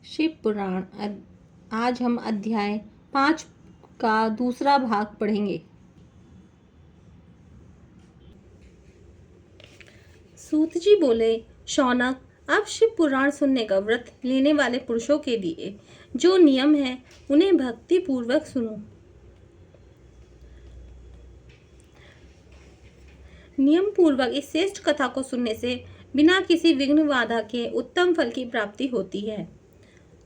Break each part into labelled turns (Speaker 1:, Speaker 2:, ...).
Speaker 1: शिव पुराण आज हम अध्याय 5 का दूसरा भाग पढ़ेंगे। सूत जी बोले, शौनक, अब शिव पुराण सुनने का व्रत लेने वाले पुरुषों के लिए जो नियम है उन्हें भक्ति पूर्वक सुनो। नियम पूर्वक इस श्रेष्ठ कथा को सुनने से बिना किसी विघ्न बाधा के उत्तम फल की प्राप्ति होती है।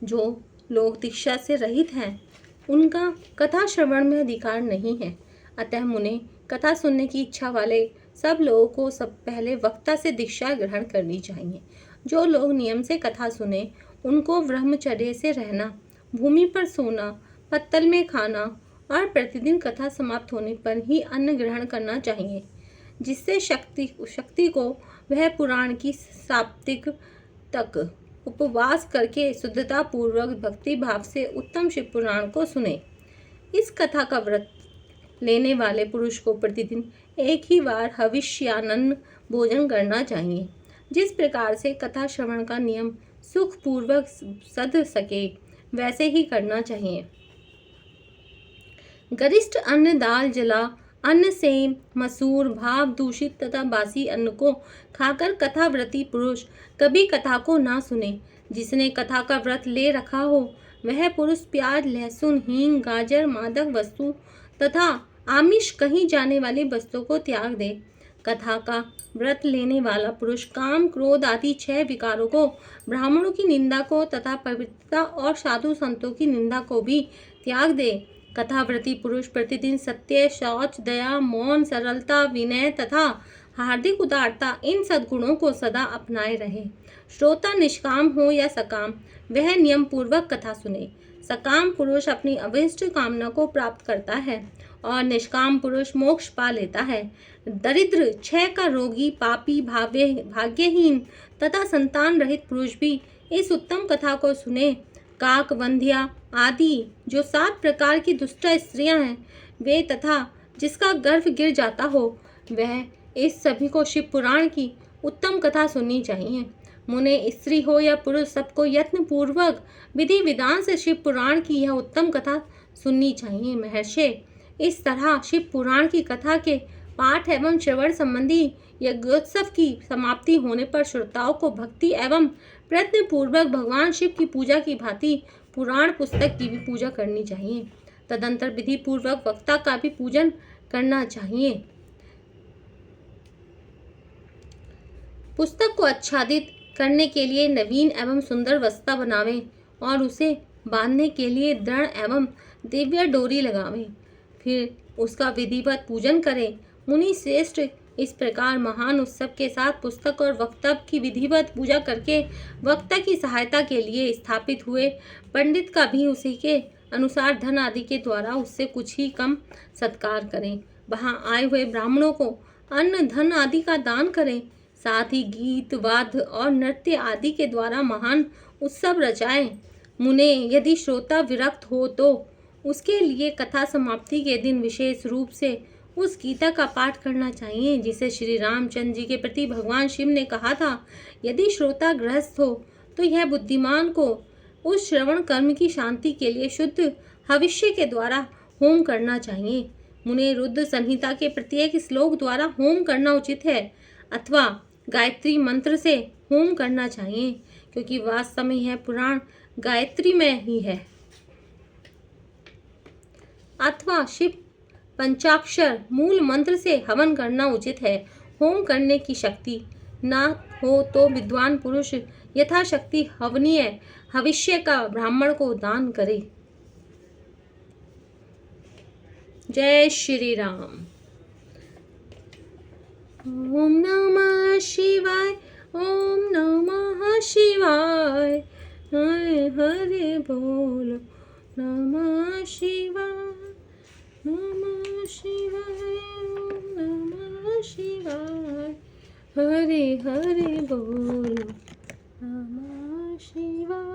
Speaker 1: जो लोग दीक्षा से रहित हैं उनका कथा श्रवण में अधिकार नहीं है। अतः मुने, कथा सुनने की इच्छा वाले सब लोगों को सब पहले वक्ता से दीक्षा ग्रहण करनी चाहिए। जो लोग नियम से कथा सुने उनको ब्रह्मचर्य से रहना, भूमि पर सोना, पत्तल में खाना और प्रतिदिन कथा समाप्त होने पर ही अन्न ग्रहण करना चाहिए, जिससे शक्ति को वह पुराण की साप्तिक तक उपवास करके शुद्धता पूर्वक भक्ति भाव से उत्तम शिव पुराण को सुने। इस कथा का व्रत लेने वाले पुरुष को प्रतिदिन एक ही बार हविष्यान्न भोजन करना चाहिए। जिस प्रकार से कथा श्रवण का नियम सुख पूर्वक सध सके वैसे ही करना चाहिए। गरिष्ठ अन्न, दाल, जला अन्न से मसूर, भाव दूषित तथा बासी अन्न को खाकर कथाव्रती पुरुष कभी कथा को ना सुने। जिसने कथा का व्रत ले रखा हो वह पुरुष प्याज, लहसुन, हींग, गाजर, मादक वस्तु तथा आमिष कही जाने वाली वस्तुओं को त्याग दे। कथा का व्रत लेने वाला पुरुष काम, क्रोध आदि 6 विकारों को, ब्राह्मणों की निंदा को तथा पवित्रता और साधु संतों की निंदा को भी त्याग दे। कथाव्रती पुरुष प्रतिदिन सत्य, शौच, दया, मौन, सरलता, विनय तथा हार्दिक उदारता इन सद्गुणों को सदा अपनाए रहे। श्रोता निष्काम हो या सकाम वह नियम पूर्वक कथा सुने। सकाम पुरुष अपनी अभीष्ट कामना को प्राप्त करता है और निष्काम पुरुष मोक्ष पा लेता है। दरिद्र, क्षय का रोगी, पापी, भाग्यहीन तथा संतान रहित पुरुष भी इस उत्तम कथा को सुने। काक, वंध्या आदि जो 7 प्रकार की दुष्ट स्त्रियां हैं वे तथा जिसका गर्भ गिर जाता हो वह इस सभी को शिव पुराण की उत्तम कथा सुननी चाहिए। मुने, स्त्री हो या पुरुष सबको यत्न पूर्वक विधि विधान से शिव पुराण की यह उत्तम कथा सुननी चाहिए। महर्षि, इस तरह शिव पुराण की कथा के पाठ एवं श्रवण संबंधी यज्ञोत्सव की समाप्ति होने पर श्रोताओं को भक्ति एवं प्रयत्न पूर्वक भगवान शिव की पूजा की भांति पुराण पुस्तक की भी पूजा करनी चाहिए। तदंतर विधि पूर्वक वक्ता का भी पूजन करना चाहिए। पुस्तक को आच्छादित करने के लिए नवीन एवं सुंदर वस्ता बनावें और उसे बांधने के लिए दृढ़ एवं दिव्य डोरी लगावें, फिर उसका विधिवत पूजन करें। मुनि श्रेष्ठ, इस प्रकार महान उत्सव के साथ पुस्तक और वक्ता की विधिवत पूजा करके वक्ता की सहायता के लिए स्थापित हुए पंडित का भी उसी के अनुसार धन आदि के द्वारा उससे कुछ ही कम सत्कार करें। वहां आए हुए ब्राह्मणों को अन्न, धन आदि का दान करें। साथ ही गीत, वाद्य और नृत्य आदि के द्वारा महान उत्सव रचाएं। मुने, यदि श्रोता विरक्त हो तो उसके लिए कथा समाप्ति के दिन विशेष रूप से उस गीता का पाठ करना चाहिए जिसे श्री रामचंद्र जी के प्रति भगवान शिव ने कहा था। यदि श्रोता गृहस्थ हो तो यह बुद्धिमान को उस श्रवण कर्म की शांति के लिए शुद्ध हविष्य के द्वारा होम करना चाहिए। मुने, रुद्र संहिता के प्रत्येक श्लोक द्वारा होम करना उचित है अथवा गायत्री मंत्र से होम करना चाहिए, क्योंकि वास्तव में यह पुराण गायत्री में ही है। अथवा शिव पंचाक्षर मूल मंत्र से हवन करना उचित है। होम करने की शक्ति न हो तो विद्वान पुरुष यथाशक्ति हवनीय हविष्य का ब्राह्मण को दान करे। जय श्री राम। ओम नमः शिवाय, ओम नमः शिवाय, हरे हरे बोलो नमः शिवाय, नमः शिवाय, ओम नमः शिवाय, हरे हरे बोलो नमः शिवाय।